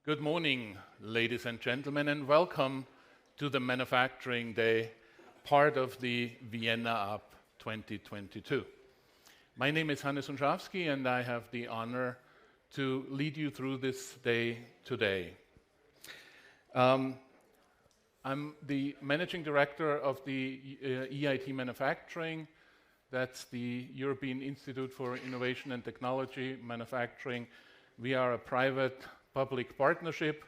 Good morning, ladies and gentlemen, and welcome to the Manufacturing Day, part of the Vienna Up 2022. My name is Hannes Unschawski, and I have the honor to lead you through this day today. I'm the Managing Director of the EIT Manufacturing. That's the European Institute for Innovation and Technology Manufacturing. We are a private-public partnership,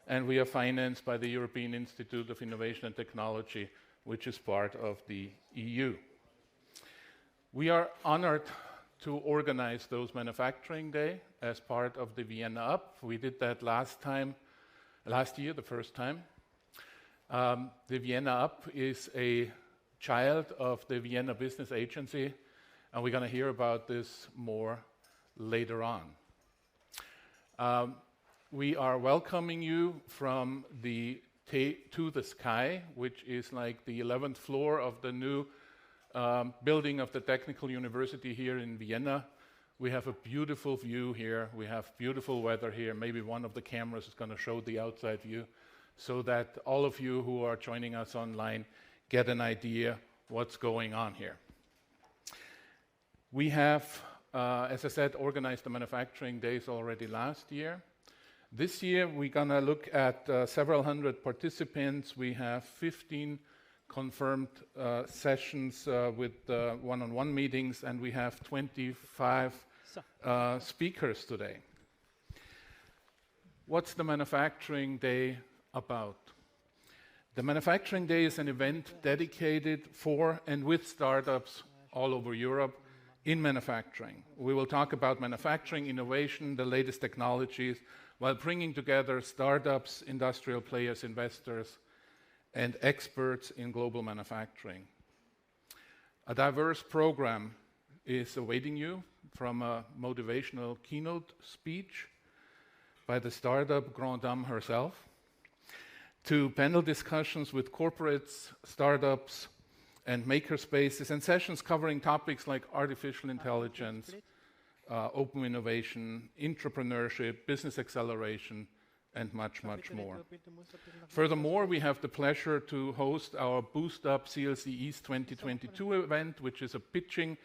and we are financed by the European Institute of Innovation and Technology, which is part of the EU. We are honored to organize those Manufacturing Day as part of the Vienna Up. We did that last year, the first time. The Vienna Up is a child of the Vienna Business Agency, and we're going to hear about this more later on. We are welcoming you from the To the Sky, which is like the 11th floor of the new building of the Technical University here in Vienna. We have a beautiful view here. We have beautiful weather here. Maybe one of the cameras is going to show the outside view so that all of you who are joining us online get an idea what's going on here. We have, as I said, organized the Manufacturing Days already last year. This year, we're going to look at several hundred participants. We have 15 confirmed sessions with one-on-one meetings, and we have 25 speakers today. What's the Manufacturing Day about? The Manufacturing Day is an event dedicated for and with startups all over Europe in manufacturing. We will talk about manufacturing, innovation, the latest technologies, while bringing together startups, industrial players, investors, and experts in global manufacturing. A diverse program is awaiting you, from a motivational keynote speech by the startup Grand Dame herself, to panel discussions with corporates, startups, and makerspaces, and sessions covering topics like artificial intelligence, open innovation, entrepreneurship, business acceleration, and much, much more. Furthermore, we have the pleasure to host our Boost Up CLC East 2022 event, which is a pitching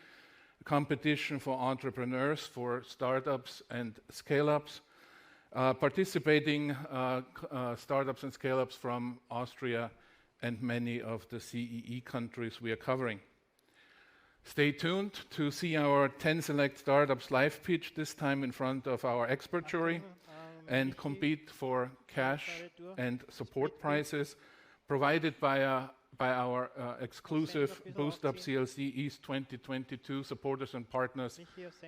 competition for entrepreneurs, for startups and scale-ups. Participating startups and scale-ups from Austria and many of the CEE countries we are covering. Stay tuned to see our 10 select startups live pitch, this time in front of our expert jury, and compete for cash and support prizes provided by our exclusive Boost Up CLC East 2022 supporters and partners,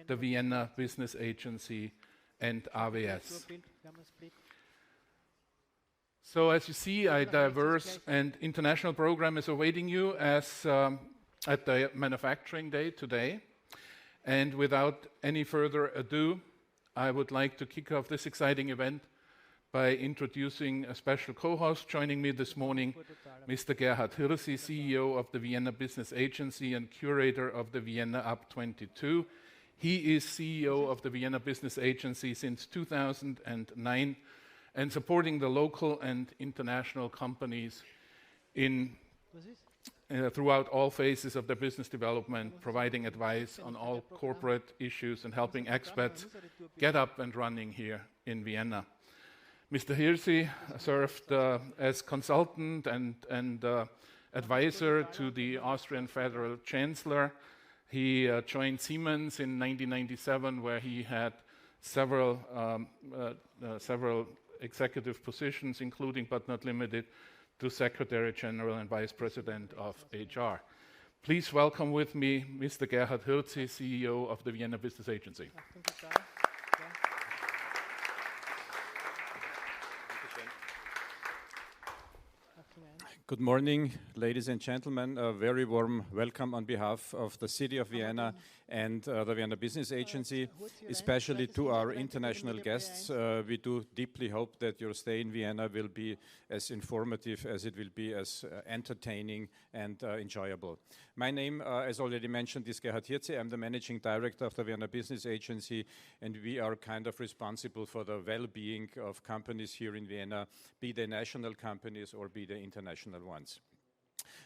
the Vienna Business Agency and AWS. So as you see, a diverse and international program is awaiting you as at the Manufacturing Day today. And without any further ado, I would like to kick off this exciting event by introducing a special co-host joining me this morning, Mr. Gerhard Hirsi, CEO of the Vienna Business Agency and curator of the Vienna Up 22. He is CEO of the Vienna Business Agency since 2009 and supporting the local and international companies throughout all phases of their business development, providing advice on all corporate issues and helping expats get up and running here in Vienna. Mr. Hirsi served as consultant and advisor to the Austrian Federal Chancellor. He joined Siemens in 1997, where he had several executive positions, including but not limited to Secretary General and Vice President of HR. Please welcome with me Mr. Gerhard Hirsi, CEO of the Vienna Business Agency. Good morning, ladies and gentlemen. A very warm welcome on behalf of the City of Vienna and the Vienna Business Agency, especially to our international guests. We do deeply hope that your stay in Vienna will be as informative as it will be as entertaining and enjoyable. My name, as already mentioned, is Gerhard Hirze. I'm the Managing Director of the Vienna Business Agency, and we are kind of responsible for the well-being of companies here in Vienna, be they national companies or be they international ones.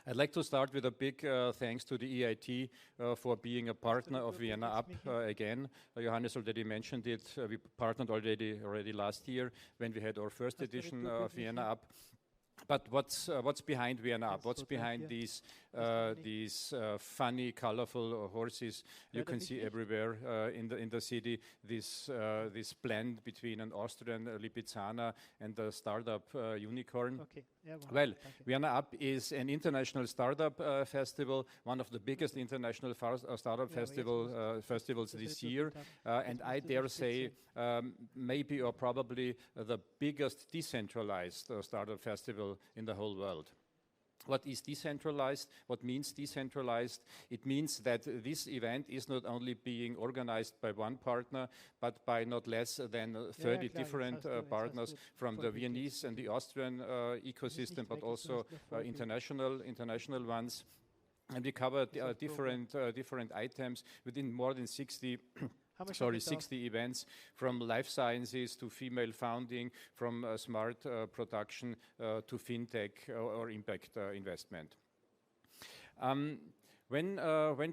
I'd like to start with a big thanks to the EIT for being a partner of Vienna Up again. Johannes already mentioned it. We partnered already last year when we had our first edition of Vienna Up. But what's behind Vienna Up? What's behind these funny, colorful horses you can see everywhere in the city? This blend between an Austrian Lipizzaner and a startup unicorn. Okay. Yeah, well, Vienna Up is an international startup festival, one of the biggest international startup festivals this year, and I dare say maybe or probably the biggest decentralized startup festival in the whole world. What is decentralized? What means decentralized? It means that this event is not only being organized by one partner, but by not less than 30 different partners from the Viennese and the Austrian ecosystem, but also international ones. And we cover different items within more than 60 events, from life sciences to female founding, from smart production to fintech or impact investment. When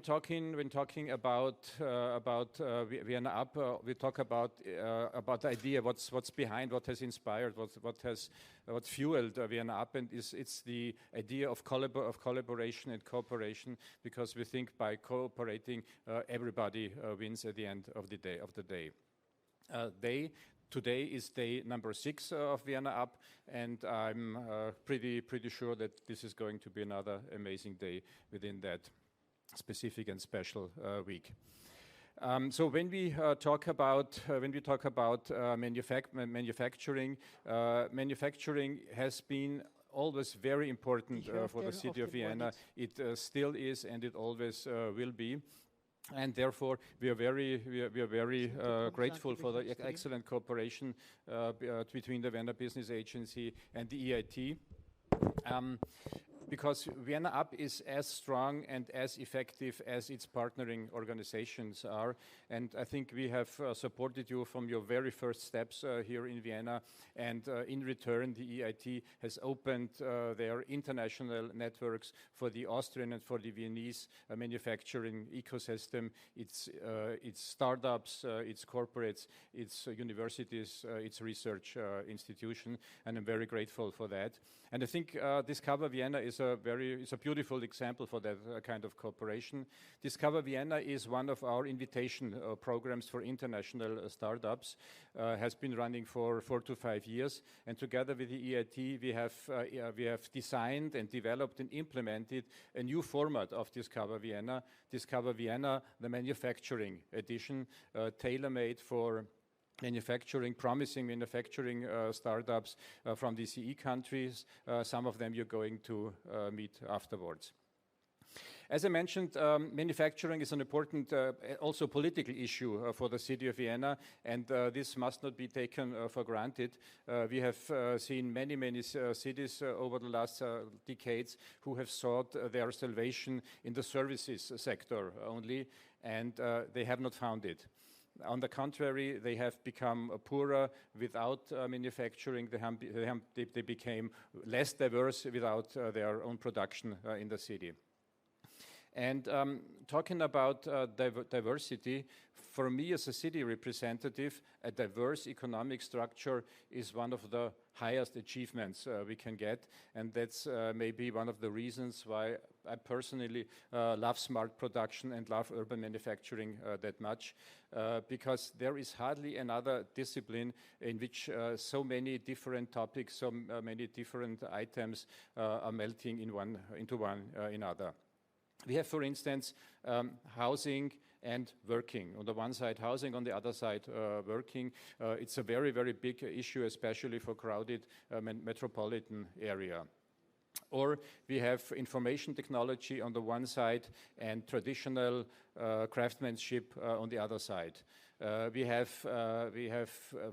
talking about Vienna Up, we talk about the idea, what's behind, what has inspired, what fueled Vienna Up, and it's the idea of collaboration and cooperation, because we think by cooperating everybody wins at the end of the day. Today is day number 6 of Vienna Up, and I'm pretty sure that this is going to be another amazing day within that specific and special week. So when we talk about manufacturing, manufacturing has been always very important for the city of Vienna. It still is, and it always will be. And therefore, we are very grateful for the excellent cooperation between the Vienna Business Agency and the EIT. Because Vienna Up is as strong and as effective as its partnering organizations are. And I think we have supported you from your very first steps here in Vienna. And in return, the EIT has opened their international networks for the Austrian and for the Viennese manufacturing ecosystem. It's startups, it's corporates, it's universities, it's research institution. And I'm very grateful for that. And I think Discover Vienna is a beautiful example for that kind of cooperation. Discover Vienna is one of our invitation programs for international startups. Has been running for 4 to 5 years, and together with the EIT, we have designed and developed and implemented a new format of Discover Vienna, the manufacturing edition, tailor-made for promising manufacturing startups from the CE countries. Some of them you're going to meet afterwards. As I mentioned, manufacturing is an important, also political issue for the city of Vienna, and this must not be taken for granted. We have seen many cities over the last decades who have sought their salvation in the services sector only, and they have not found it. On the contrary, they have become poorer without manufacturing. They became less diverse without their own production in the city. And talking about diversity, for me as a city representative, a diverse economic structure is one of the highest achievements we can get, and that's maybe one of the reasons why I personally love smart production and love urban manufacturing that much, because there is hardly another discipline in which so many different topics, so many different items are melting into one another. We have, for instance, housing and working. On the one side, housing, on the other side, working. It's a very big issue, especially for crowded metropolitan area. Or we have information technology on the one side and traditional craftsmanship on the other side. We have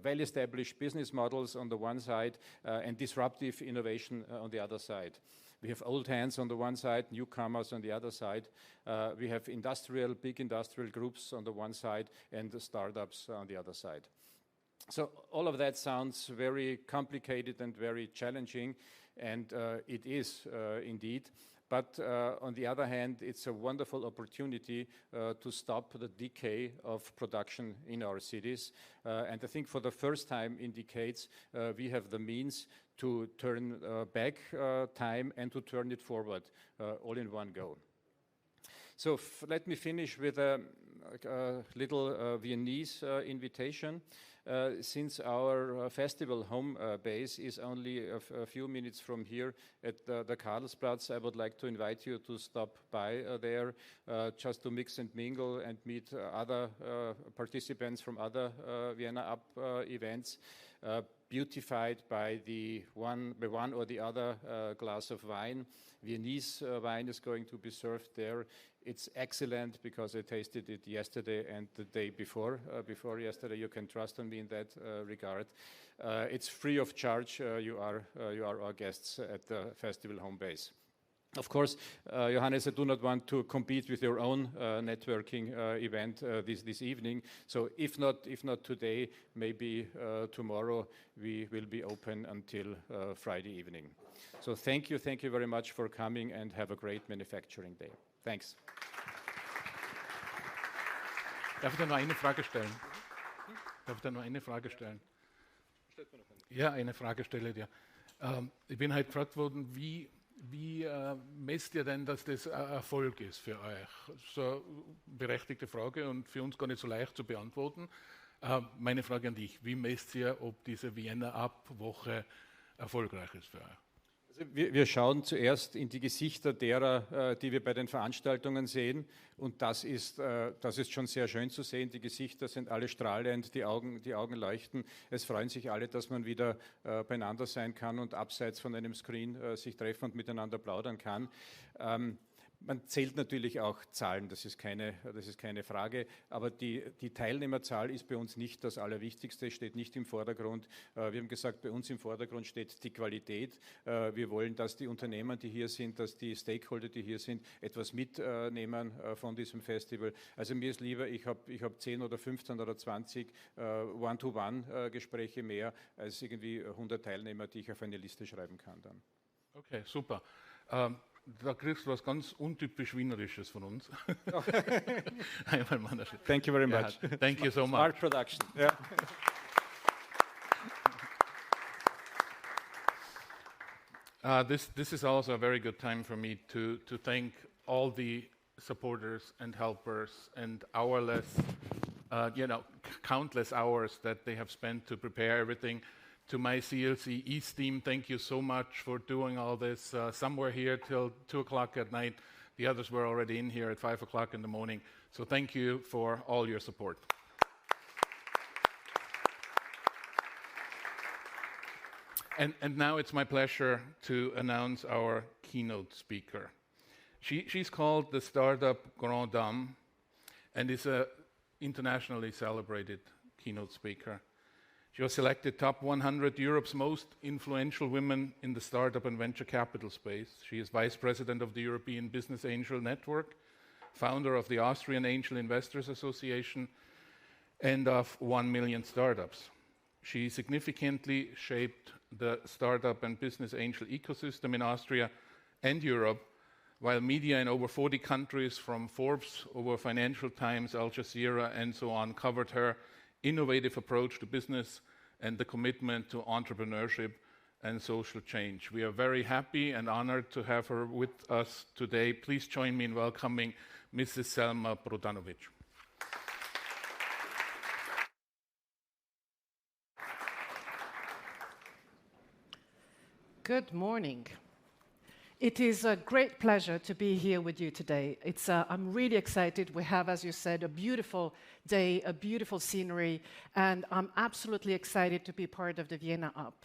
well-established business models on the one side and disruptive innovation on the other side. We have old hands on the one side, newcomers on the other side. We have big industrial groups on the one side and the startups on the other side. So all of that sounds very complicated and very challenging, and it is indeed. But on the other hand, it's a wonderful opportunity to stop the decay of production in our cities. And I think for the first time in decades, we have the means to turn back time and to turn it forward all in one go. So let me finish with a little Viennese invitation. Since our festival home base is only a few minutes from here at the Karlsplatz, I would like to invite you to stop by there just to mix and mingle and meet other participants from other Vienna Up events, beautified by the one or the other glass of wine. Viennese wine is going to be served there. It's excellent because I tasted it yesterday and the day before yesterday. You can trust on me in that regard. It's free of charge. You are our guests at the festival home base. Of course, Johannes, I do not want to compete with your own networking event this evening. So if not today, maybe tomorrow we will be open until Friday evening. So thank you very much for coming and have a great manufacturing day. Thanks. Darf ich da noch eine Frage stellen? Ja, eine Frage stelle ich dir. Ich bin halt gefragt worden, wie messt ihr denn, dass das ein Erfolg ist für euch? So eine berechtigte Frage und für uns gar nicht so leicht zu beantworten. Meine Frage an dich, wie messt ihr, ob diese Vienna Up-Woche erfolgreich ist für euch? Also wir schauen zuerst in die Gesichter derer, die wir bei den Veranstaltungen sehen, und das ist schon sehr schön zu sehen. Die Gesichter sind alle strahlend, die Augen leuchten. Es freuen sich alle, dass man wieder beieinander sein kann und abseits von einem Screen sich treffen und miteinander plaudern kann. Man zählt natürlich auch Zahlen, das ist keine Frage, aber die Teilnehmerzahl ist bei uns nicht das Allerwichtigste, steht nicht im Vordergrund. Wir haben gesagt, bei uns im Vordergrund steht die Qualität. Wir wollen, dass die Unternehmen, die hier sind, dass die Stakeholder, die hier sind, etwas mitnehmen von diesem Festival. Also mir ist lieber, ich hab 10 oder 15 oder 20 One-to-One-Gespräche mehr als irgendwie 100 Teilnehmer, die ich auf eine Liste schreiben kann dann. Okay, super. Da kriegst du was ganz untypisch Wienerisches von uns. Thank you very much. Yeah, thank you so much. Smart production. Yeah. This is also a very good time for me to thank all the supporters and helpers and countless hours that they have spent to prepare everything. To my CLC East team, thank you so much for doing all this. Some were here till 2 o'clock at night. The others were already in here at 5 o'clock in the morning. So thank you for all your support. And now it's my pleasure to announce our keynote speaker. She's called the Startup Grand Dame and is an internationally celebrated keynote speaker. She was selected top 100 Europe's most influential women in the startup and venture capital space. She is vice president of the European Business Angel Network, founder of the Austrian Angel Investors Association, and of 1 Million Startups. She significantly shaped the startup and business angel ecosystem in Austria and Europe, while media in over 40 countries, from Forbes over Financial Times, Al Jazeera, and so on, covered her innovative approach to business and the commitment to entrepreneurship and social change. We are very happy and honored to have her with us today. Please join me in welcoming Mrs. Selma Prodanovic. Good morning. It is a great pleasure to be here with you today. I'm really excited. We have, as you said, a beautiful day, a beautiful scenery, and I'm absolutely excited to be part of the Vienna Up.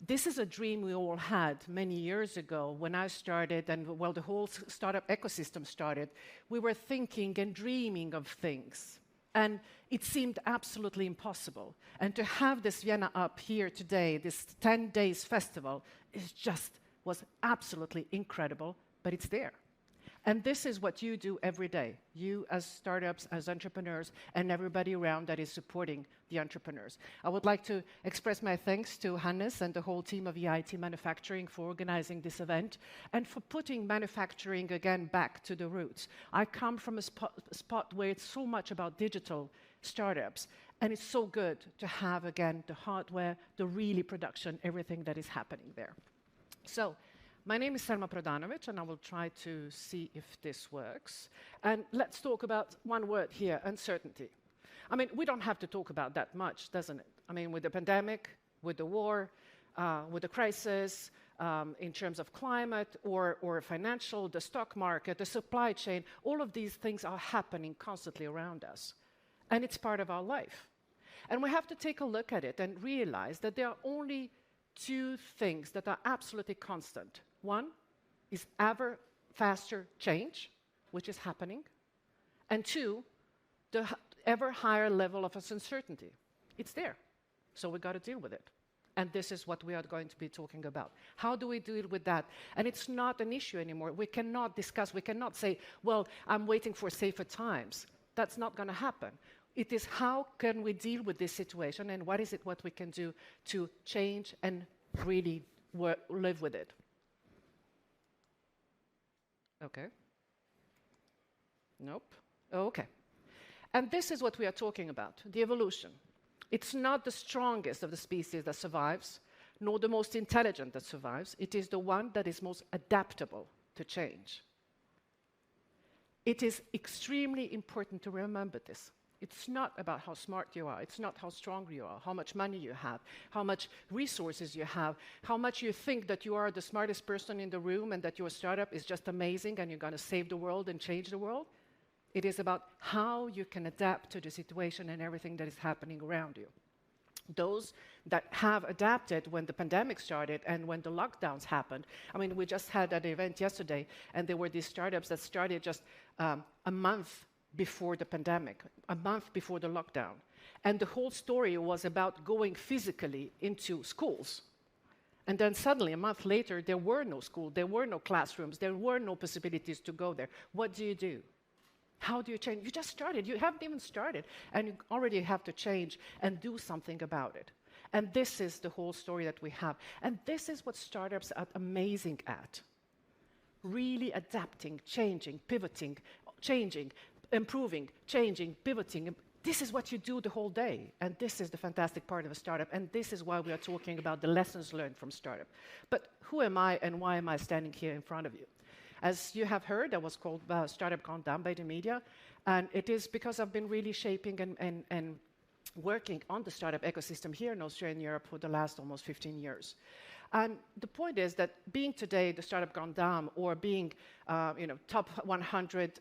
This is a dream we all had many years ago when I started, and well, the whole startup ecosystem started. We were thinking and dreaming of things, and it seemed absolutely impossible. And to have this Vienna up here today, this 10 days festival, was absolutely incredible, but it's there. And this is what you do every day, you as startups, as entrepreneurs, and everybody around that is supporting the entrepreneurs. I would like to express my thanks to Hannes and the whole team of EIT Manufacturing for organizing this event and for putting manufacturing again back to the roots. I come from a spot where it's so much about digital startups, and it's so good to have again the hardware, the really production, everything that is happening there. So, my name is Selma Prodanovic, and I will try to see if this works. And let's talk about one word here, uncertainty. I mean, we don't have to talk about that much, doesn't it? I mean, with the pandemic, with the war, with the crisis, in terms of climate or financial, the stock market, the supply chain, all of these things are happening constantly around us. And it's part of our life. And we have to take a look at it and realize that there are only two things that are absolutely constant. One is ever faster change, which is happening, and two, the ever higher level of uncertainty. It's there, so we got to deal with it. And this is what we are going to be talking about. How do we deal with that? And it's not an issue anymore. We cannot discuss, we cannot say, well, I'm waiting for safer times. That's not going to happen. It is how can we deal with this situation and what we can do to change and really live with it. Okay. Nope. Okay. And this is what we are talking about, the evolution. It's not the strongest of the species that survives, nor the most intelligent that survives. It is the one that is most adaptable to change. It is extremely important to remember this. It's not about how smart you are. It's not how strong you are, how much money you have, how much resources you have, how much you think that you are the smartest person in the room and that your startup is just amazing and you're going to save the world and change the world. It is about how you can adapt to the situation and everything that is happening around you. Those that have adapted when the pandemic started and when the lockdowns happened. I mean, we just had an event yesterday, and there were these startups that started just a month before the pandemic, a month before the lockdown. And the whole story was about going physically into schools. And then suddenly, a month later, there were no schools, there were no classrooms, there were no possibilities to go there. What do? How do you change? You just started, you haven't even started, and you already have to change and do something about it. And this is the whole story that we have. And this is what startups are amazing at. Really adapting, changing, pivoting, changing, improving, changing, pivoting. This is what you do the whole day. And this is the fantastic part of a startup. And this is why we are talking about the lessons learned from startup. But who am I and why am I standing here in front of you? As you have heard, I was called Startup Gone Down by the media. And it is because I've been really shaping and working on the startup ecosystem here in Australia and Europe for the last almost 15 years. And the point is that being today the Startup Gone Down or being top 100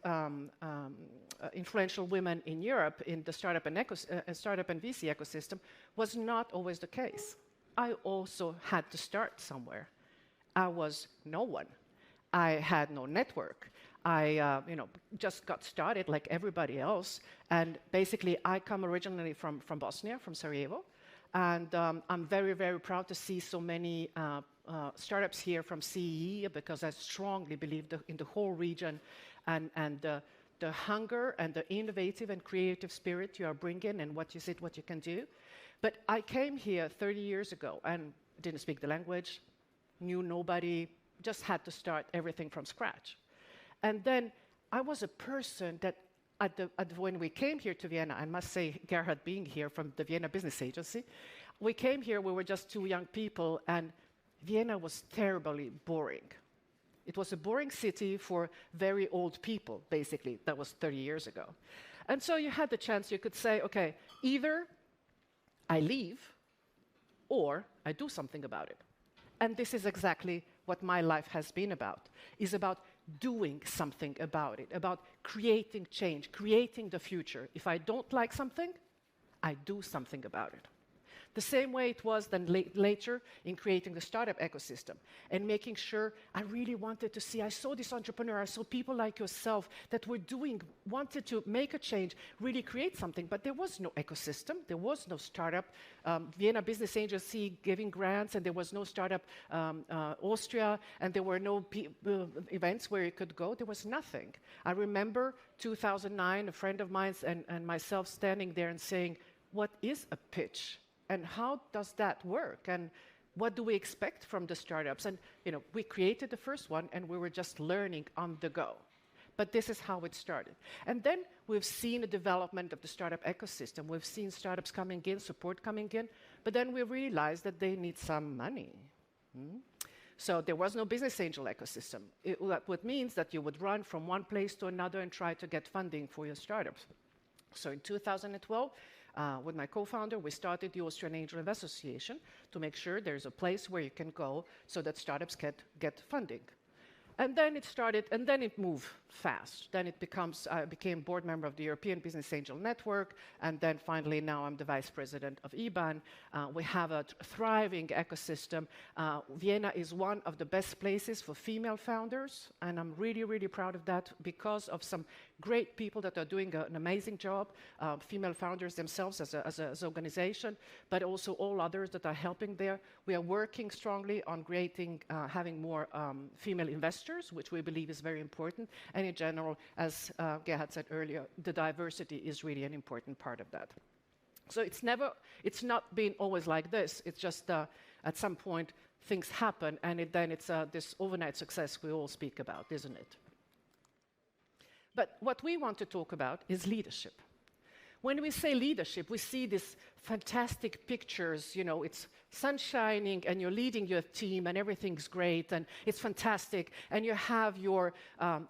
influential women in Europe in the startup and VC ecosystem was not always the case. I also had to start somewhere. I was no one. I had no network. I just got started like everybody else. And basically, I come originally from Bosnia, from Sarajevo. And I'm very, very proud to see so many startups here from CEE because I strongly believe in the whole region and the hunger and the innovative and creative spirit you are bringing and what you can do. But I came here 30 years ago and didn't speak the language, knew nobody, just had to start everything from scratch. And then I was a person that when we came here to Vienna, I must say, Gerhard being here from the Vienna Business Agency, we came here, we were just two young people, and Vienna was terribly boring. It was a boring city for very old people, basically. That was 30 years ago. And so you had the chance, you could say, okay, either I leave or I do something about it. And this is exactly what my life has been about, is about doing something about it, about creating change, creating the future. If I don't like something, I do something about it. The same way it was then later in creating the startup ecosystem and making sure I really wanted to see, I saw this entrepreneur, I saw people like yourself that were wanted to make a change, really create something, but there was no ecosystem, there was no startup. Vienna Business Agency giving grants, and there was no startup Austria, and there were no events where you could go. There was nothing. I remember 2009, a friend of mine and myself standing there and saying, what is a pitch? And how does that work? And what do we expect from the startups? And we created the first one, and we were just learning on the go. But this is how it started. And then we've seen the development of the startup ecosystem. We've seen startups coming in, support coming in, but then we realized that they need some money. So there was no business angel ecosystem. What means that you would run from one place to another and try to get funding for your startups. So in 2012, with my co-founder, we started the Austrian Angel Investors Association to make sure there's a place where you can go so that startups get funding. And then it started, and then it moved fast. Then it I became board member of the European Business Angel Network, and then finally now I'm the vice president of IBAN. We have a thriving ecosystem. Vienna is one of the best places for female founders, and I'm really, really proud of that because of some great people that are doing an amazing job, female founders themselves as an organization, but also all others that are helping there. We are working strongly on having more female investors, which we believe is very important. And in general, as Gerhard said earlier, the diversity is really an important part of that. So it's not been always like this. It's just at some point things happen, and then it's this overnight success we all speak about, isn't it? But what we want to talk about is leadership. When we say leadership, we see these fantastic pictures, it's sun shining and you're leading your team and everything's great and it's fantastic, and you have your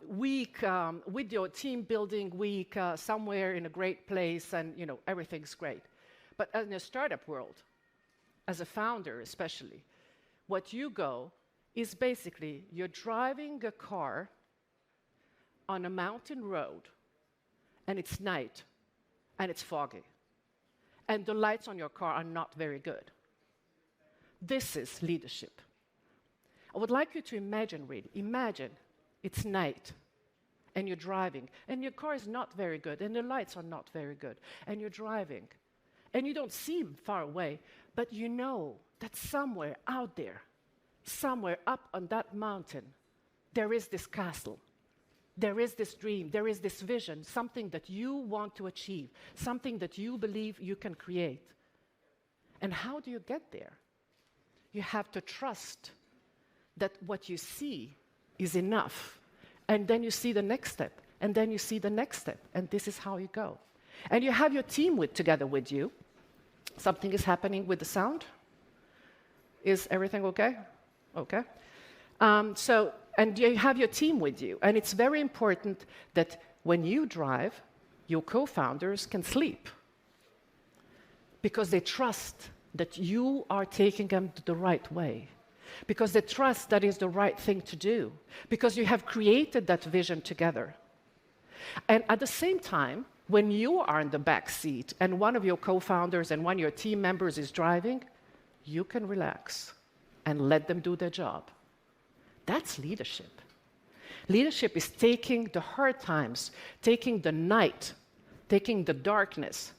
week with your team building week somewhere in a great place, and everything's great. But in a startup world, as a founder especially, what you go is basically you're driving a car on a mountain road, and it's night, and it's foggy, and the lights on your car are not very good. This is leadership. I would like you to imagine it's night, and you're driving, and your car is not very good, and the lights are not very good, and you're driving, and you don't see far away, but you know that somewhere out there, somewhere up on that mountain, there is this castle. There is this dream, there is this vision, something that you want to achieve, something that you believe you can create. And how do you get there? You have to trust that what you see is enough. And then you see the next step, and then you see the next step, and this is how you go. And you have your team together with you. Something is happening with the sound. Is everything okay? Okay. And you have your team with you. And it's very important that when you drive, your co-founders can sleep, because they trust that you are taking them the right way, because they trust that is the right thing to do, because you have created that vision together. And at the same time, when you are in the back seat and one of your co-founders and one of your team members is driving, you can relax and let them do their job. That's leadership. Leadership is taking the hard times, taking the night, taking the darkness,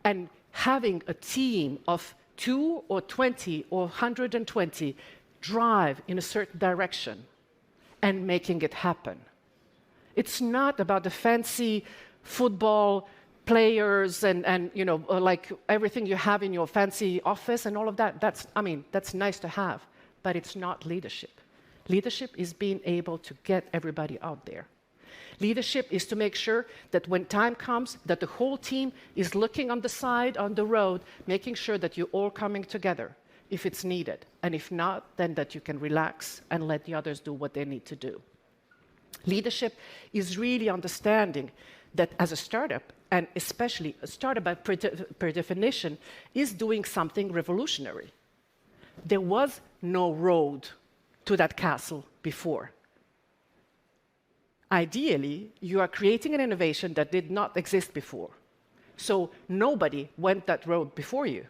and having a team of 2 or 20 or 120 drive in a certain direction and making it happen. It's not about the fancy football players and like everything you have in your fancy office and all of that. That's nice to have. But it's not leadership. Leadership is being able to get everybody out there. Leadership is to make sure that when time comes, that the whole team is looking on the side, on the road, making sure that you're all coming together if it's needed. And if not, then that you can relax and let the others do what they need to do. Leadership is really understanding that as a startup, and especially a startup by per definition, is doing something revolutionary. There was no road to that castle before. Ideally, you are creating an innovation that did not exist before. So nobody went that road before you.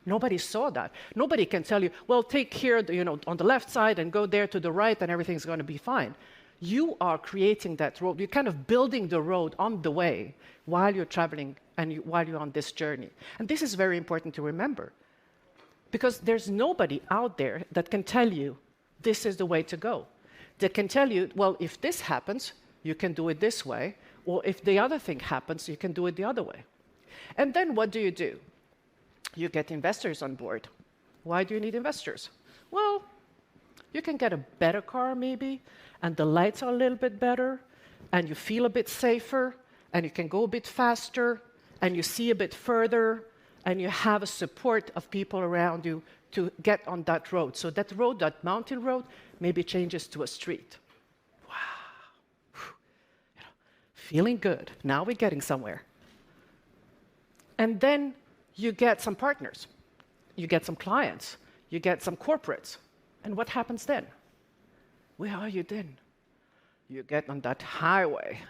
Nobody saw that. Nobody can tell you, well, take here, on the left side and go there to the right and everything's going to be fine. You are creating that road. You're kind of building the road on the way while you're traveling and while you're on this journey. And this is very important to remember, because there's nobody out there that can tell you this is the way to go. They can tell you, well, if this happens, you can do it this way, or if the other thing happens, you can do it the other way. And then what do? You get investors on board. Why do you need investors? Well, you can get a better car maybe, and the lights are a little bit better, and you feel a bit safer, and you can go a bit faster, and you see a bit further, and you have a support of people around you to get on that road. So that road, that mountain road, maybe changes to a street. Wow. Feeling good. Now we're getting somewhere. And then you get some partners. You get some clients. You get some corporates. And what happens then? Where are you then? You get on that highway.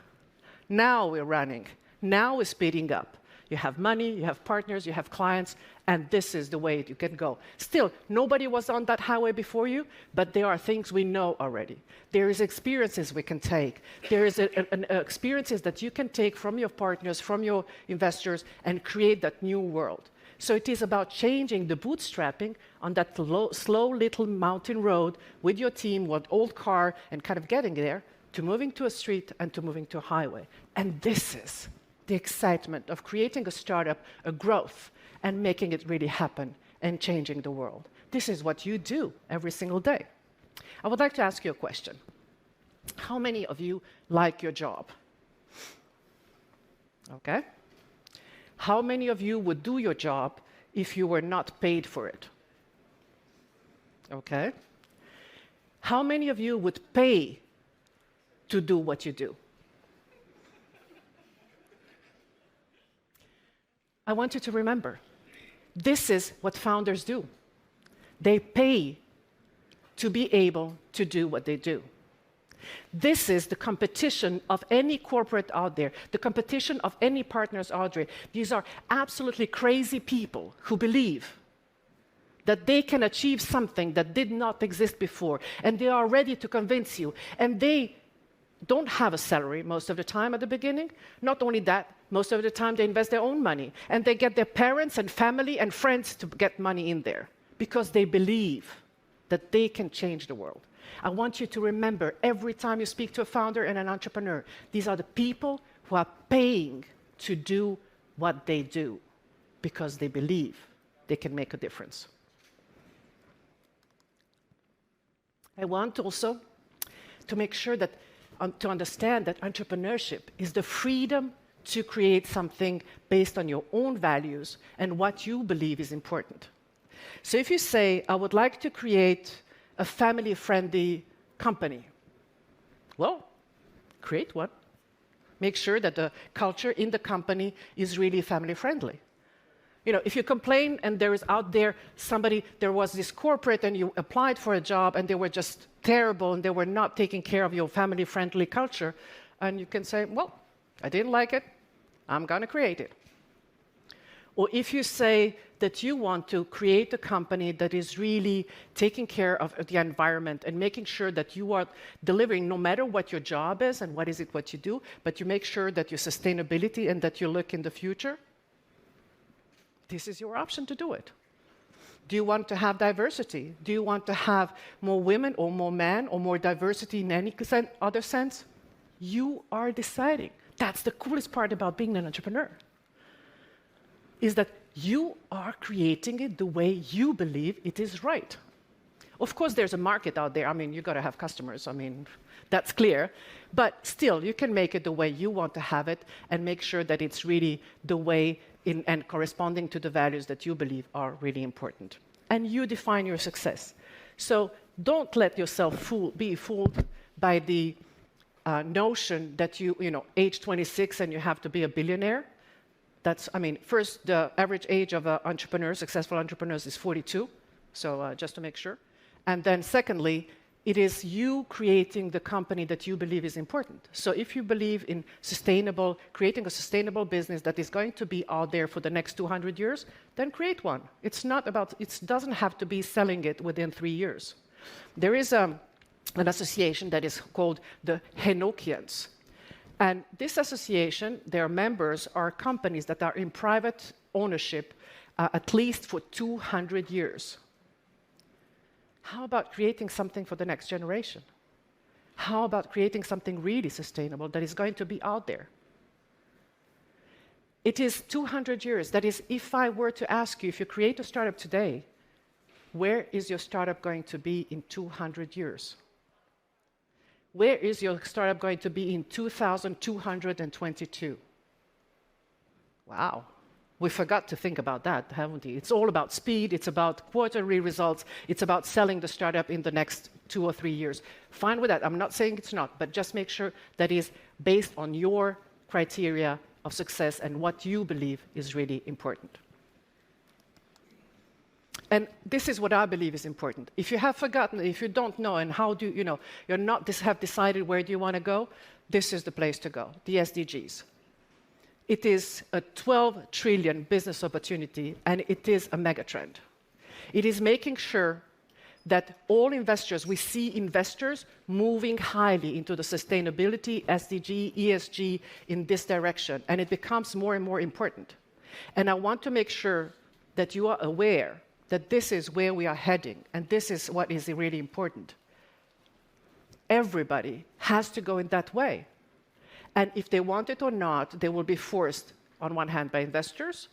Now we're running. Now we're speeding up. You have money, you have partners, you have clients, and this is the way you can go. Still, nobody was on that highway before you, but there are things we know already. There is experiences we can take. There is experiences that you can take from your partners, from your investors, and create that new world. So it is about changing the bootstrapping on that slow little mountain road with your team, with old car, and kind of getting there, to moving to a street and to moving to a highway. And this is the excitement of creating a startup, a growth, and making it really happen and changing the world. This is what you do every single day. I would like to ask you a question. How many of you like your job? Okay. How many of you would do your job if you were not paid for it? Okay. How many of you would pay to do what you do? I want you to remember, this is what founders do. They pay to be able to do what they do. This is the competition of any corporate out there, the competition of any partners out there. These are absolutely crazy people who believe that they can achieve something that did not exist before, and they are ready to convince you. And they don't have a salary most of the time at the beginning. Not only that, most of the time they invest their own money, and they get their parents and family and friends to get money in there because they believe that they can change the world. I want you to remember, every time you speak to a founder and an entrepreneur, these are the people who are paying to do what they do because they believe they can make a difference. I want also to make sure that to understand that entrepreneurship is the freedom to create something based on your own values and what you believe is important. So if you say, I would like to create a family-friendly company, well, create one. Make sure that the culture in the company is really family-friendly. If you complain and there is out there there was this corporate and you applied for a job and they were just terrible and they were not taking care of your family-friendly culture, and you can say, well, I didn't like it, I'm going to create it. Or if you say that you want to create a company that is really taking care of the environment and making sure that you are delivering no matter what your job is and what you do, but you make sure that your sustainability and that you look in the future, this is your option to do it. Do you want to have diversity? Do you want to have more women or more men or more diversity in any other sense? You are deciding. That's the coolest part about being an entrepreneur, is that you are creating it the way you believe it is right. Of course, there's a market out there. You've got to have customers. That's clear. But still, you can make it the way you want to have it and make sure that it's really the way and corresponding to the values that you believe are really important. And you define your success. So don't let yourself be fooled by the notion that age 26 and you have to be a billionaire. First, the average age of successful entrepreneurs is 42, so just to make sure. And then secondly, It is you creating the company that you believe is important. So if you believe in creating a sustainable business that is going to be out there for the next 200 years, then create one. It doesn't have to be selling it within 3 years. There is an association that is called the Henokians. And this association, their members are companies that are in private ownership at least for 200 years. How about creating something for the next generation? How about creating something really sustainable that is going to be out there? It is 200 years. That is, if I were to ask you, if you create a startup today, where is your startup going to be in 200 years? Where is your startup going to be in 2222? Wow. We forgot to think about that, haven't we? It's all about speed, it's about quarterly results, it's about selling the startup in the next 2 or 3 years. Fine with that. I'm not saying it's not, but just make sure that is based on your criteria of success and what you believe is really important. And this is what I believe is important. If you have forgotten, if you don't know, and how do you know, you're not have decided where do you want to go, this is the place to go, the SDGs. It is a 12 trillion business opportunity, and it is a megatrend. It is making sure that all investors, we see investors moving highly into the sustainability, SDG, ESG in this direction, and it becomes more and more important. And I want to make sure that you are aware that this is where we are heading, and this is what is really important. Everybody has to go in that way. And if they want it or not, they will be forced, on one hand, by investors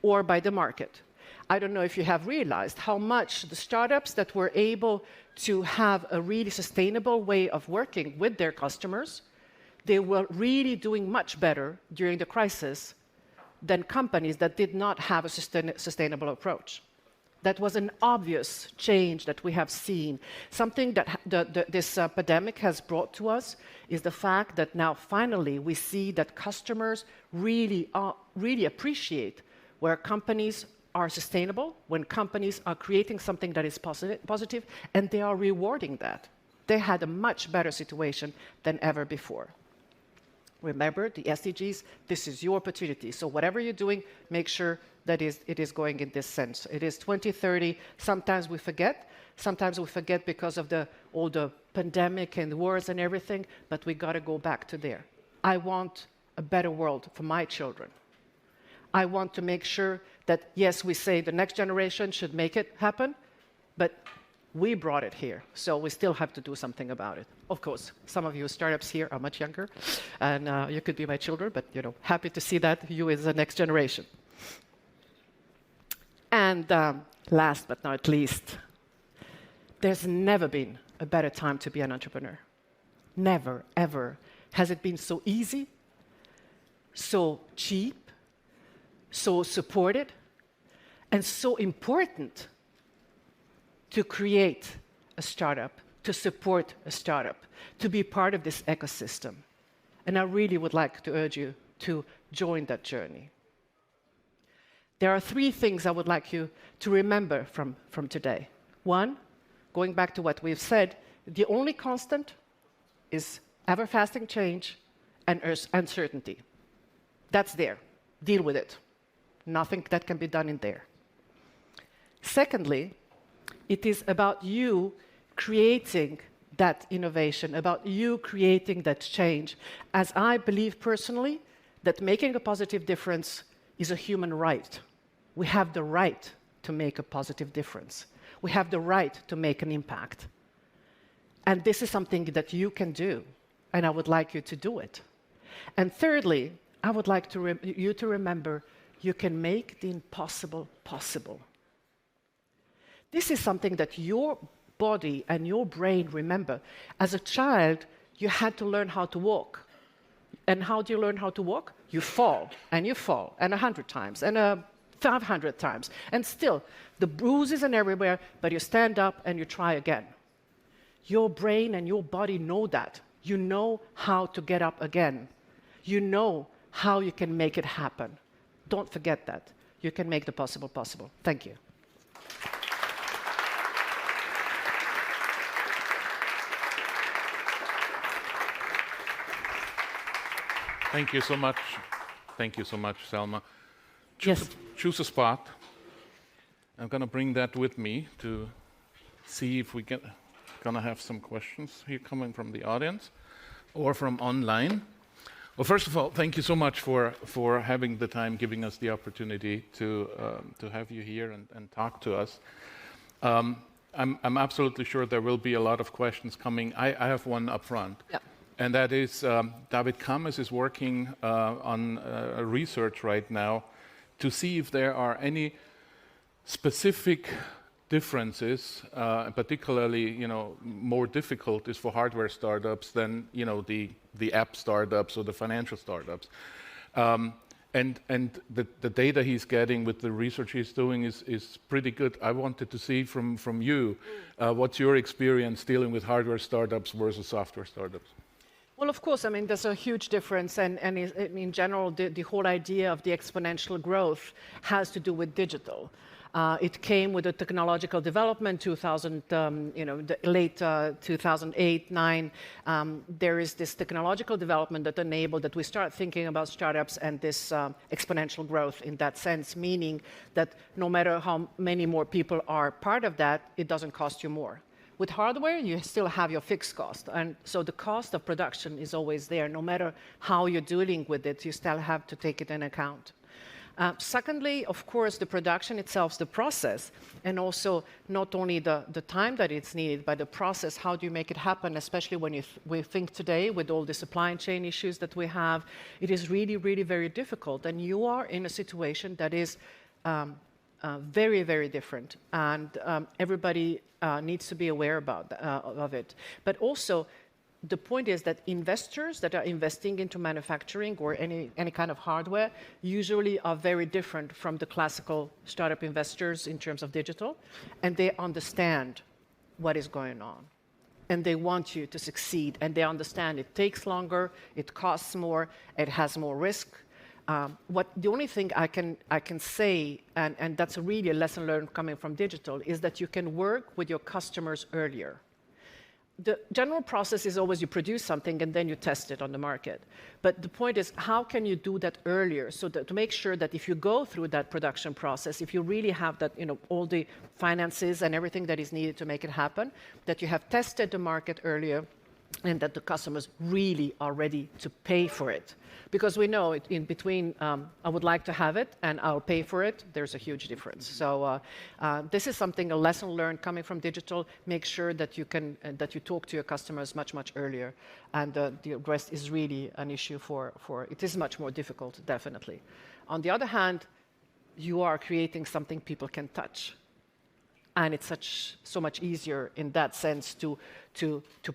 or by the market. I don't know if you have realized how much the startups that were able to have a really sustainable way of working with their customers, they were really doing much better during the crisis than companies that did not have a sustainable approach. That was an obvious change that we have seen. Something that this pandemic has brought to us is the fact that now finally we see that customers really appreciate where companies are sustainable, when companies are creating something that is positive, and they are rewarding that. They had a much better situation than ever before. Remember, the SDGs, this is your opportunity. So whatever you're doing, make sure that it is going in this sense. It is 2030. Sometimes we forget. Sometimes we forget because of all the pandemic and wars and everything, but we got to go back to there. I want a better world for my children. I want to make sure that, yes, we say the next generation should make it happen, but we brought it here, so we still have to do something about it. Of course, some of you startups here are much younger, and you could be my children, but happy to see that you is the next generation. And last but not least, there's never been a better time to be an entrepreneur. Never, ever. Has it been so easy, so cheap, so supported, and so important to create a startup, to support a startup, to be part of this ecosystem. And I really would like to urge you to join that journey. There are 3 things I would like you to remember from today. 1, going back to what we've said, the only constant is ever-fasting change and uncertainty. That's there. Deal with it. Nothing that can be done in there. Secondly, it is about you creating that innovation, about you creating that change. As I believe personally that making a positive difference is a human right. We have the right to make a positive difference. We have the right to make an impact. And this is something that you can do, and I would like you to do it. And thirdly, I would like you to remember you can make the impossible possible. This is something that your body and your brain remember. As a child, you had to learn how to walk. And how do you learn how to walk? You fall, and 100 times, and 500 times. And still, the bruises are everywhere, but you stand up and you try again. Your brain and your body know that. You know how to get up again. You know how you can make it happen. Don't forget that. You can make the possible possible. Thank you. Thank you so much. Thank you so much, Selma. Yes. Choose a spot. I'm going to bring that with me to see if we gonna have some questions here coming from the audience or from online. Well, first of all, thank you so much for having the time, giving us the opportunity to have you here and talk to us. I'm absolutely sure there will be a lot of questions coming. I have one up front. Yeah. And that is, David Kames is working on research right now to see if there are any specific differences, particularly, more difficulties for hardware startups than, the app startups or the financial startups. And the data he's getting with the research he's doing is pretty good. I wanted to see from you, what's your experience dealing with hardware startups versus software startups? Well, of course, I mean, there's a huge difference, and in general, the whole idea of the exponential growth has to do with digital. It came with the technological development, the late 2008, 9. There is this technological development that enabled that we start thinking about startups and this exponential growth in that sense, meaning that no matter how many more people are part of that, it doesn't cost you more. With hardware, you still have your fixed cost, and so the cost of production is always there. No matter how you're dealing with it, you still have to take it in account. Secondly, of course, the production itself, the process, and also not only the time that it's needed, but the process, how do you make it happen, especially when we think today with all the supply chain issues that we have, it is really, really very difficult. And you are in a situation that is very, very different, and everybody needs to be aware of it. But also, the point is that investors that are investing into manufacturing or any kind of hardware usually are very different from the classical startup investors in terms of digital, and they understand what is going on. And they want you to succeed, and they understand it takes longer, it costs more, it has more risk. The only thing I can say, and that's really a lesson learned coming from digital, is that you can work with your customers earlier. The general process is always you produce something and then you test it on the market. But the point is, how can you do that earlier so that to make sure that if you go through that production process, if you really have that, all the finances and everything that is needed to make it happen, that you have tested the market earlier and that the customers really are ready to pay for it. Because we know in between, I would like to have it and I'll pay for it, there's a huge difference. So this is something, a lesson learned coming from digital. Make sure that you talk to your customers much, much earlier. And the rest is really an issue it is much more difficult, definitely. On the other hand, you are creating something people can touch. And it's so much easier in that sense to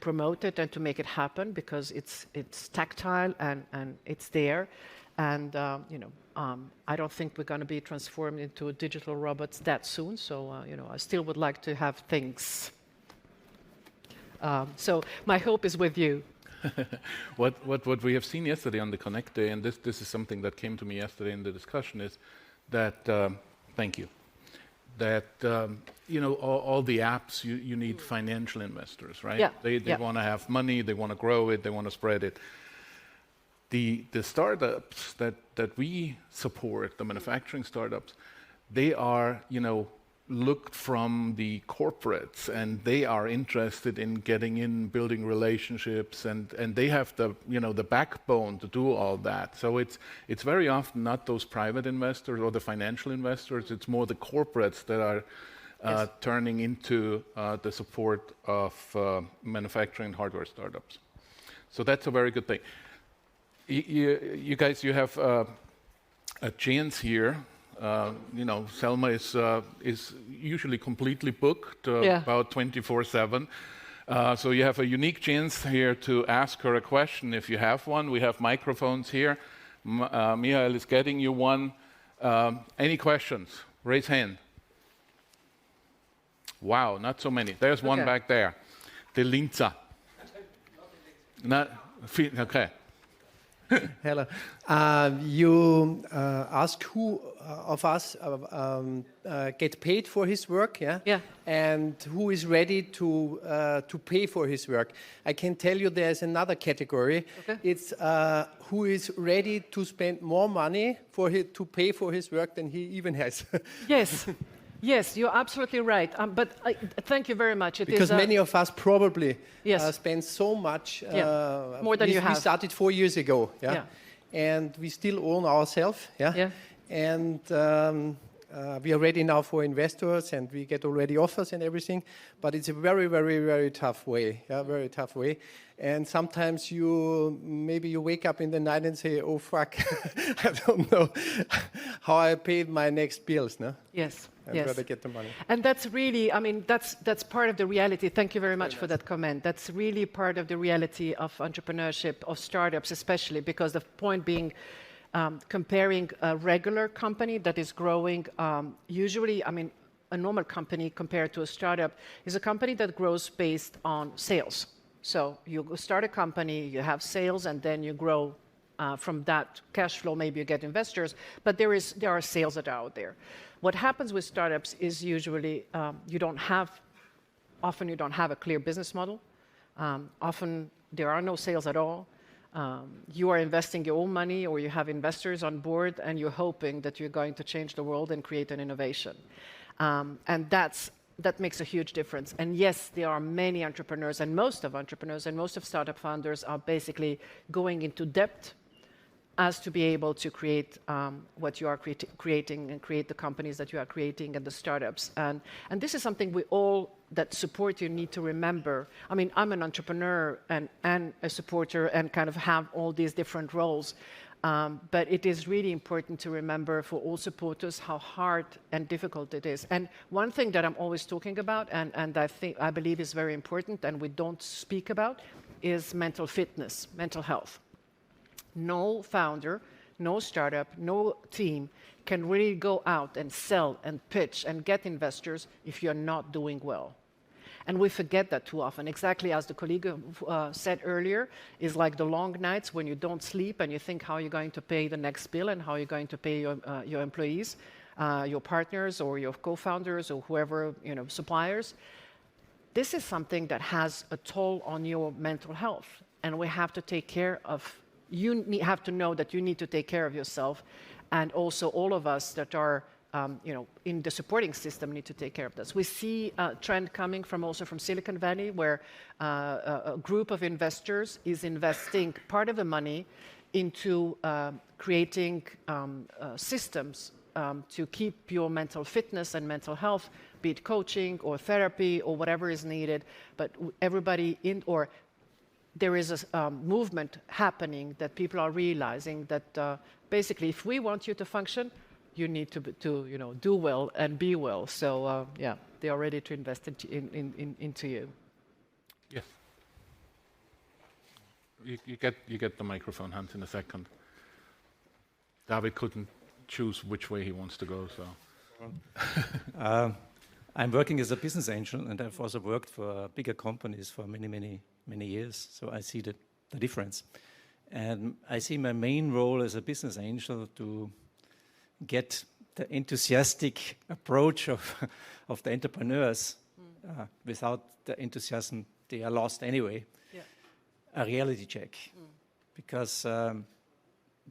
promote it and to make it happen because it's tactile and it's there. And I don't think we're going to be transformed into digital robots that soon. So I still would like to have things. So my hope is with you. What we have seen yesterday on the Connect Day, and this is something that came to me yesterday in the discussion, is that thank you. That all the apps you need financial investors, right? Yeah. They want to have money, they want to grow it, they want to spread it. The startups that we support, the manufacturing startups, they are looked from the corporates, and they are interested in getting in, building relationships, and they have the backbone to do all that. So it's very often not those private investors or the financial investors. It's more the corporates that are turning into the support of manufacturing hardware startups. So that's a very good thing. You guys, you have a chance here. Selma is usually completely booked about 24/7. So you have a unique chance here to ask her a question if you have one. We have microphones here. Michael is getting you one. Any questions? Raise hand. Wow, not so many. There's one back there. The Linza. Okay. Hello. You ask who of us get paid for his work, yeah? Yeah. And who is ready to pay for his work. I can tell you there's another category. Okay. It's who is ready to spend more money to pay for his work than he even has. Yes. Yes, you're absolutely right. But thank you very much. Because many of us probably Yes. spend so much. More than you have. We started 4 years ago, yeah? Yeah. And we still own ourselves, yeah? Yeah. And we are ready now for investors, and we get already offers and everything. But it's a very, very, very tough way, yeah, very tough way. And sometimes maybe you wake up in the night and say, "Oh fuck, I don't know how I paid my next bills." No. Yes. I'd Yes. rather get the money. And that's really, I mean, that's part of the reality. Thank you very much for that comment. That's really part of the reality of entrepreneurship, of startups especially, because the point being, comparing a regular company that is growing, usually, I mean, a normal company compared to a startup is a company that grows based on sales. So you start a company, you have sales, and then you grow from that cash flow. Maybe you get investors, but there are sales that are out there. What happens with startups is usually often you don't have a clear business model. Often there are no sales at all. You are investing your own money, or you have investors on board, and you're hoping that you're going to change the world and create an innovation. And that makes a huge difference. And yes, there are many entrepreneurs, and most of startup founders are basically going into debt as to be able to create what you are creating and create the companies that you are creating and the startups. And this is something we all that support you need to remember. I mean, I'm an entrepreneur and a supporter and kind of have all these different roles. But it is really important to remember for all supporters how hard and difficult it is. And one thing that I'm always talking about, and I believe is very important and we don't speak about, is mental fitness, mental health. No founder, no startup, no team can really go out and sell and pitch and get investors if you're not doing well. And we forget that too often. Exactly as the colleague said earlier, is like the long nights when you don't sleep and you think how you're going to pay the next bill and how you're going to pay your employees, your partners or your co-founders or whoever, suppliers. This is something that has a toll on your mental health. And we have to take care of. Have to know that you need to take care of yourself, and also all of us that are, in the supporting system need to take care of this. We see a trend coming also from Silicon Valley, where a group of investors is investing part of the money into creating systems to keep your mental fitness and mental health, be it coaching or therapy or whatever is needed, but everybody there is a movement happening that people are realizing that basically, if we want you to function, you need to do well and be well. So they are ready to invest into you. Yes. You get the microphone, Hans, in a second. David couldn't choose which way he wants to go, so. I'm working as a business angel, and I've also worked for bigger companies for many years, so I see the difference. And I see my main role as a business angel to get the enthusiastic approach of the entrepreneurs. Without the enthusiasm, they are lost anyway. Yeah. A reality check. Because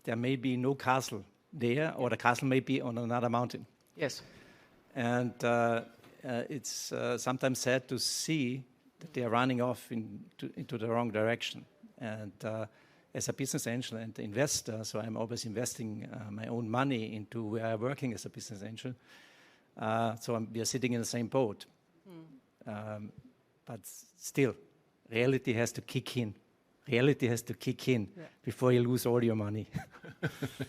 there may be no castle there, or the castle may be on another mountain. Yes. And it's sometimes sad to see that they are running off into the wrong direction. And as a business angel and investor, so I'm always investing my own money into where I'm working as a business angel. So we are sitting in the same boat. But still, reality has to kick in. Reality has to kick in before you lose all your money.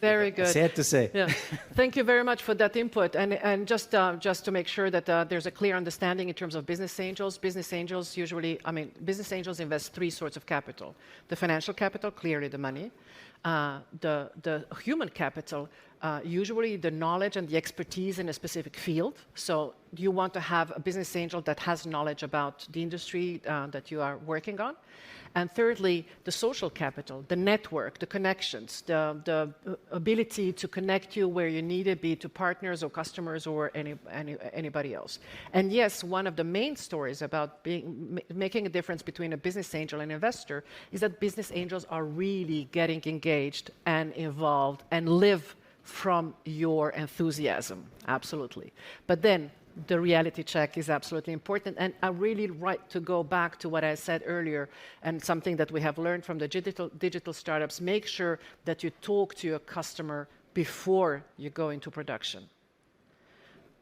Very good. Sad to say. Yeah. Thank you very much for that input. And just to make sure that there's a clear understanding in terms of business angels. Business angels business angels invest three sorts of capital. The financial capital, clearly the money. The human capital, usually the knowledge and the expertise in a specific field. So you want to have a business angel that has knowledge about the industry that you are working on. And thirdly, the social capital, the network, the connections, the ability to connect you where you need to be to partners or customers or anybody else. And yes, one of the main stories about making a difference between a business angel and investor is that business angels are really getting engaged and involved and live from your enthusiasm, absolutely. But then the reality check is absolutely important. And I really like to go back to what I said earlier, and something that we have learned from the digital startups. Make sure that you talk to your customer before you go into production.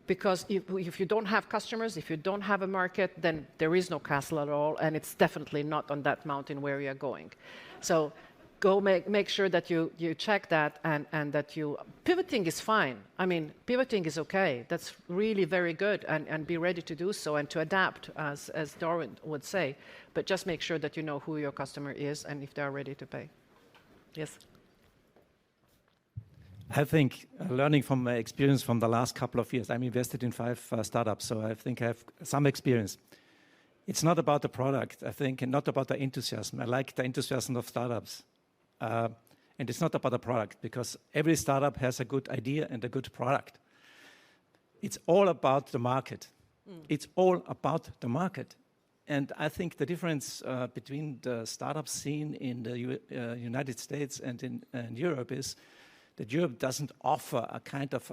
Because if you don't have customers, if you don't have a market, then there is no castle at all, and it's definitely not on that mountain where you are going. So go make sure that you check that and that pivoting is fine. I mean, pivoting is okay. That's really very good, and be ready to do so and to adapt, as Darwin would say. But just make sure that you know who your customer is and if they are ready to pay. Yes? I think, learning from my experience from the last couple of years, I'm invested in 5 startups, so I think I have some experience. It's not about the product, I think, and not about the enthusiasm. I like the enthusiasm of startups. And it's not about the product, because every startup has a good idea and a good product. It's all about the market. It's all about the market. And I think the difference between the startup scene in the United States and in Europe is that Europe doesn't offer a kind of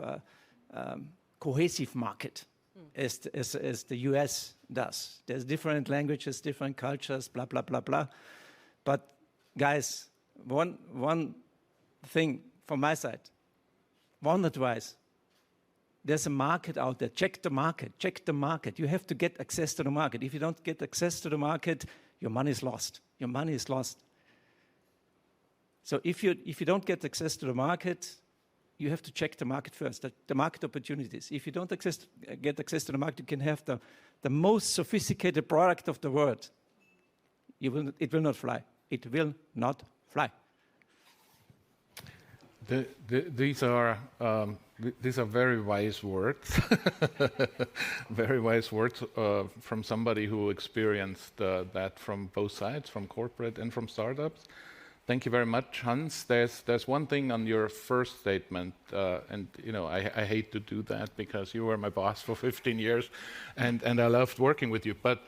cohesive market as the US does. There's different languages, different cultures, blah, blah, blah, blah. But guys, one thing from my side, one advice: there's a market out there. Check the market. Check the market. You have to get access to the market. If you don't get access to the market, your money is lost. Your money is lost. So if you don't get access to the market, you have to check the market first, the market opportunities. If you don't get access to the market, you can have the most sophisticated product of the world. It will not fly. It will not fly. These are very wise words, very wise words from somebody who experienced that from both sides, from corporate and from startups. Thank you very much, Hans. There's one thing on your first statement, and I hate to do that because you were my boss for 15 years, and I loved working with you. But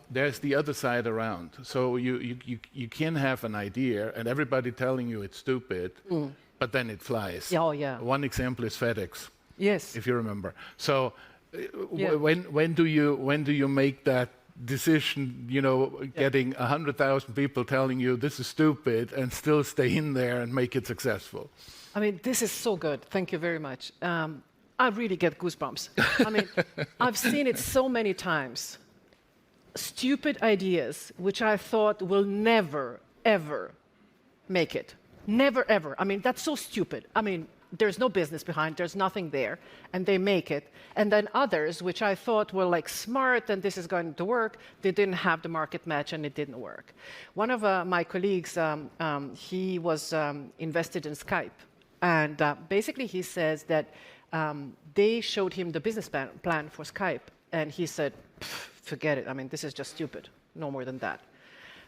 there's the other side around. So you can have an idea, and everybody telling you it's stupid, but then it flies. Oh yeah. One example is FedEx. Yes. If you remember. So when do you make that decision, getting 100,000 people telling you this is stupid and still stay in there and make it successful? I mean, this is so good. Thank you very much. I really get goosebumps. I mean, I've seen it so many times. Stupid ideas, which I thought will never, ever make it. Never, ever. I mean, that's so stupid. I mean, there's no business behind, there's nothing there, and they make it. And then others, which I thought were like smart and this is going to work, they didn't have the market match and it didn't work. One of my colleagues, he was invested in Skype. And basically he says that they showed him the business plan for Skype. And he said, forget it, I mean, this is just stupid, no more than that.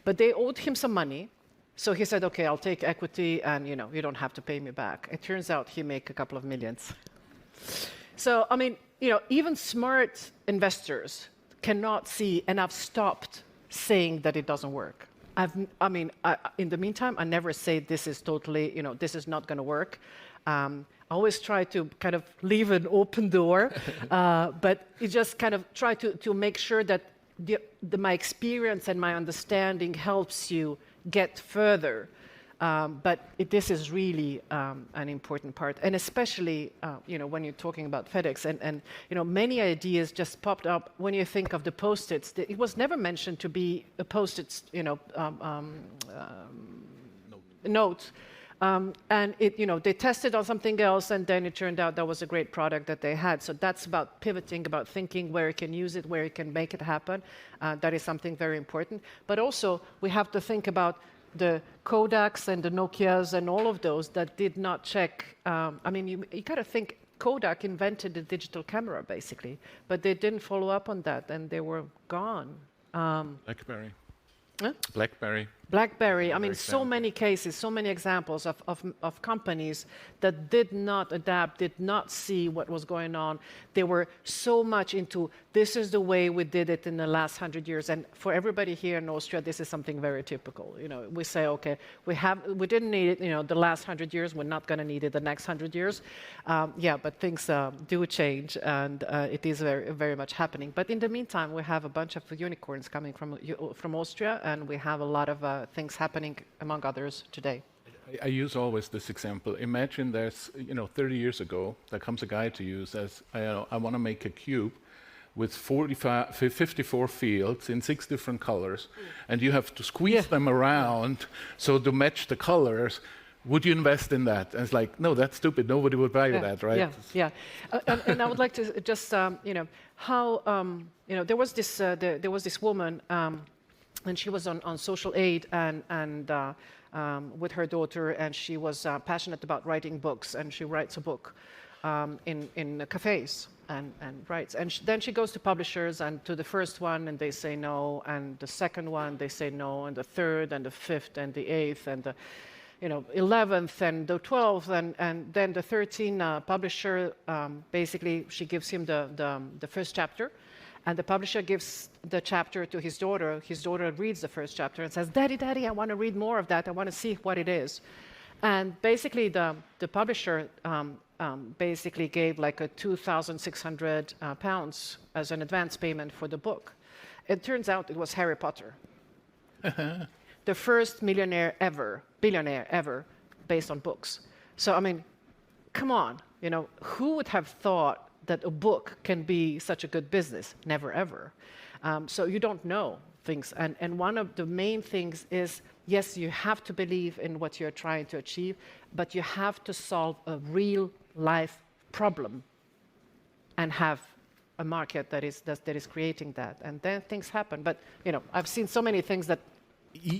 But they owed him some money. So he said, okay, I'll take equity and, you don't have to pay me back. It turns out he made a couple of millions. So, I mean, even smart investors cannot see, and I've stopped saying that it doesn't work. In the meantime, I never say this is totally, this is not going to work. I always try to kind of leave an open door, but you just kind of try to make sure that my experience and my understanding helps you get further. But this is really an important part. And especially, when you're talking about FedEx, and many ideas just popped up when you think of the Post-its. It was never mentioned to be a Post-its, note. And they tested on something else, and then it turned out that was a great product that they had. So that's about pivoting, about thinking where you can use it, where you can make it happen. That is something very important. But also, we have to think about the Kodaks and the Nokias and all of those that did not check. I mean, you got to think Kodak invented the digital camera, basically, but they didn't follow up on that, and they were gone. BlackBerry. Huh? BlackBerry. I mean, so many cases, so many examples of companies that did not adapt, did not see what was going on. They were so much into, this is the way we did it in the last 100 years. And for everybody here in Austria, this is something very typical. You know, we say, okay, we didn't need it, you know, the last 100 years, we're not going to need it the next 100 years. Yeah, but things do change, and it is very, very much happening. But in the meantime, we have a bunch of unicorns coming from Austria, and we have a lot of things happening, among others, today. I use always this example. Imagine there's, 30 years ago, there comes a guy to you, says, I want to make a cube with 54 fields in 6 different colors, and you have to squeeze them around so to match the colors. Would you invest in that? And it's like, no, that's stupid. Nobody would buy that, right? Yeah. And I would like to just, how, there was this woman, and she was on social aid and with her daughter, and she was passionate about writing books, and she writes a book in cafes and writes. And then she goes to publishers, and to the first one, and they say no, and the second one, they say no, and the third, and the fifth, and the eighth, and the 11th, and the 12th, and then the 13th publisher, basically, she gives him the first chapter. And the publisher gives the chapter to his daughter. His daughter reads the first chapter and says, Daddy, I want to read more of that. I want to see what it is. And basically, the publisher basically gave like a 2,600 pounds as an advance payment for the book. It turns out it was Harry Potter. The first billionaire ever, based on books. So, I mean, come on. Who would have thought that a book can be such a good business? Never, ever. So you don't know things. And one of the main things is, yes, you have to believe in what you're trying to achieve, but you have to solve a real life problem and have a market that is creating that. And then things happen. But, I've seen so many things that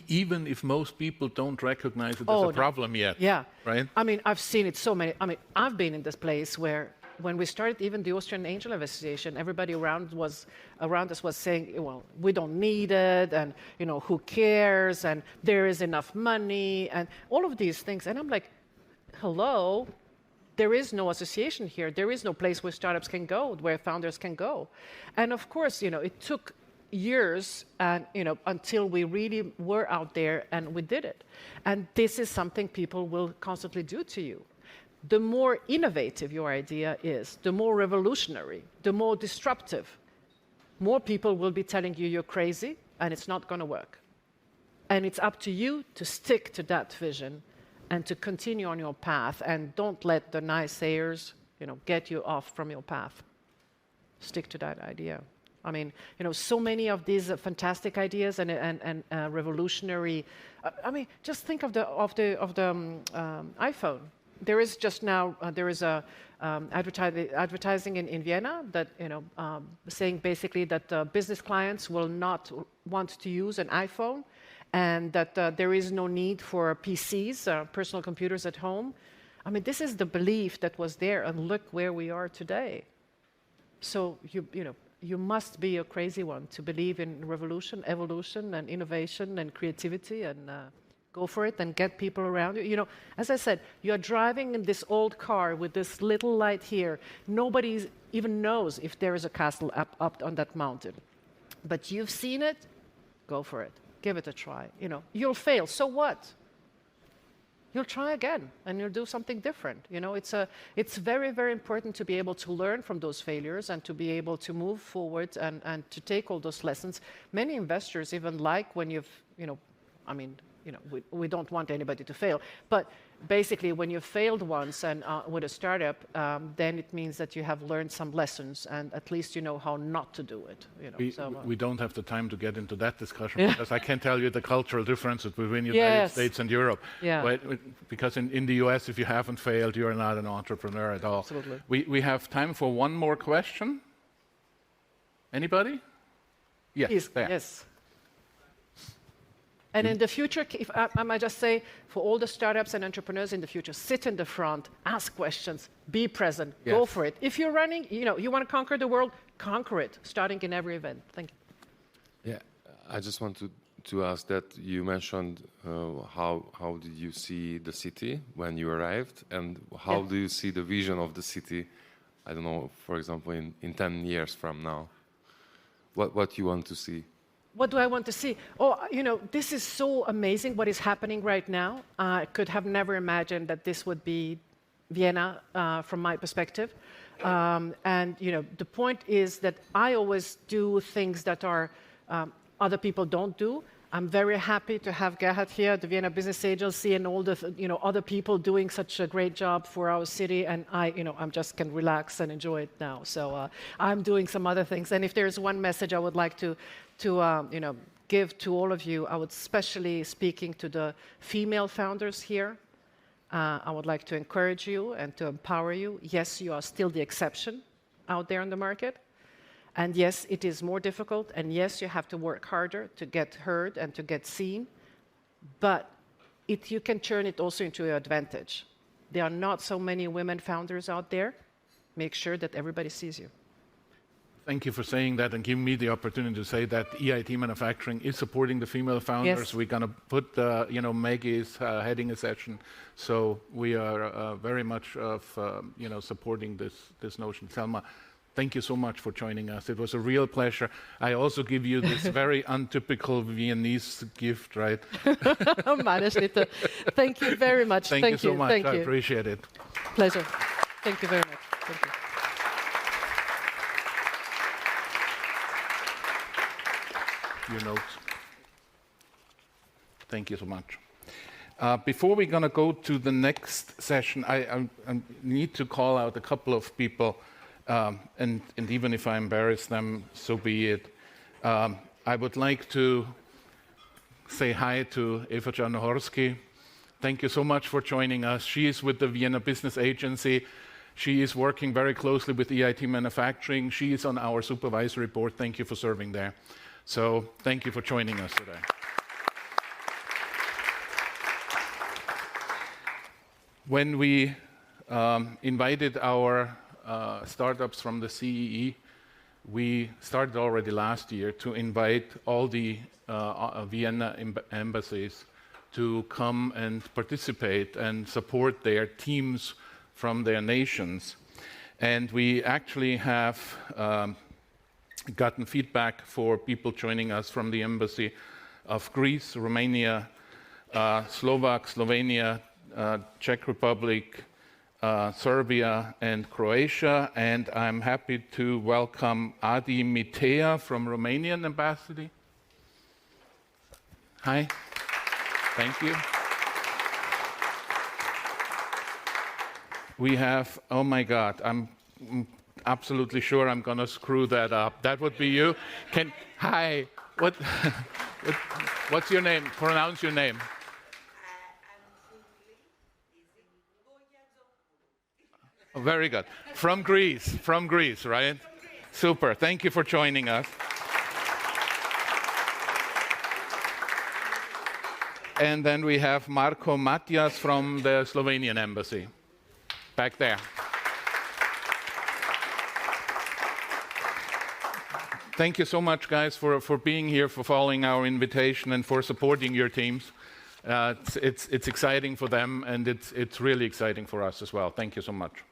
even if most people don't recognize it as a problem yet. Yeah. Right? I mean, I've seen it so many. I mean, I've been in this place where when we started even the Austrian Angel Investigation, everybody around us was saying, well, we don't need it, and who cares, and there is enough money, and all of these things. And I'm like, hello, there is no association here. There is no place where startups can go, where founders can go. And of course, it took years and until we really were out there and we did it. And this is something people will constantly do to you. The more innovative your idea is, the more revolutionary, the more disruptive, more people will be telling you you're crazy and it's not going to work. And it's up to you to stick to that vision and to continue on your path, and don't let the naysayers, get you off from your path. Stick to that idea. I mean, so many of these fantastic ideas and revolutionary. I mean, just think of the iPhone. There is just now advertising in Vienna that saying basically that business clients will not want to use an iPhone, and that there is no need for PCs, personal computers at home. I mean, this is the belief that was there, and look where we are today. So you must be a crazy one to believe in revolution, evolution, and innovation and creativity, and go for it and get people around you. As I said, you're driving in this old car with this little light here. Nobody even knows if there is a castle up on that mountain. But you've seen it, go for it. Give it a try. You'll fail, so what? You'll try again, and you'll do something different. It's very, very important to be able to learn from those failures and to be able to move forward and to take all those lessons. Many investors even like when we don't want anybody to fail, but basically when you've failed once and with a startup, then it means that you have learned some lessons, and at least you know how not to do it. We don't have the time to get into that discussion, because I can tell you the cultural differences between the United States and Europe. Yeah. Because in the US, if you haven't failed, you're not an entrepreneur at all. Absolutely. We have time for one more question. Anybody? Yes. There. Yes. And in the future, if I might just say, for all the startups and entrepreneurs in the future, sit in the front, ask questions, be present, go for it. If you're running, you want to conquer the world, conquer it, starting in every event. Thank you. Yeah, I just want to ask that you mentioned how did you see the city when you arrived, and how do you see the vision of the city, I don't know, for example, in 10 years from now? What you want to see? What do I want to see? Oh, this is so amazing what is happening right now. I could have never imagined that this would be Vienna from my perspective. And the point is that I always do things that are other people don't do. I'm very happy to have Gerhard here, the Vienna Business Agency, and all the other people doing such a great job for our city. And I just can relax and enjoy it now. So I'm doing some other things. And if there's one message I would like to give to all of you, I would especially speaking to the female founders here. I would like to encourage you and to empower you. Yes, you are still the exception out there in the market. And yes, it is more difficult. And yes, you have to work harder to get heard and to get seen. But you can turn it also into your advantage. There are not so many women founders out there. Make sure that everybody sees you. Thank you for saying that and giving me the opportunity to say that EIT Manufacturing is supporting the female founders. Yes. We're going to put, Maggie is heading a session, so we are very much supporting this notion. Selma, thank you so much for joining us. It was a real pleasure. I also give you this very untypical Viennese gift, right? Mannesschnitte. Thank you very much. Thank you so much. Thank I you. appreciate it. Pleasure. Thank you very much. Thank you. Your notes. Thank you so much. Before we're going to go to the next session, I need to call out a couple of people, and even if I embarrass them, so be it. I would like to say hi to Eva Czarnohorski. Thank you so much for joining us. She is with the Vienna Business Agency. She is working very closely with EIT Manufacturing. She is on our supervisory board. Thank you for serving there. So thank you for joining us today. When we invited our startups from the CEE, we started already last year to invite all the Vienna embassies to come and participate and support their teams from their nations. And we actually have gotten feedback for people joining us from the embassy of Greece, Romania, Slovenia, Czech Republic, Serbia, and Croatia. And I'm happy to welcome Adi Mitea from Romanian Embassy. Hi. Thank you. We have, oh my God, I'm absolutely sure I'm going to screw that up. That would be you. Hi. What's your name? Pronounce your name. Oh, very good. From Greece, right? Super. Thank you for joining us. And then we have Marko Matias from the Slovenian embassy. Back there. Thank you so much, guys, for being here, for following our invitation, and for supporting your teams. It's exciting for them, and it's really exciting for us as well. Thank you so much.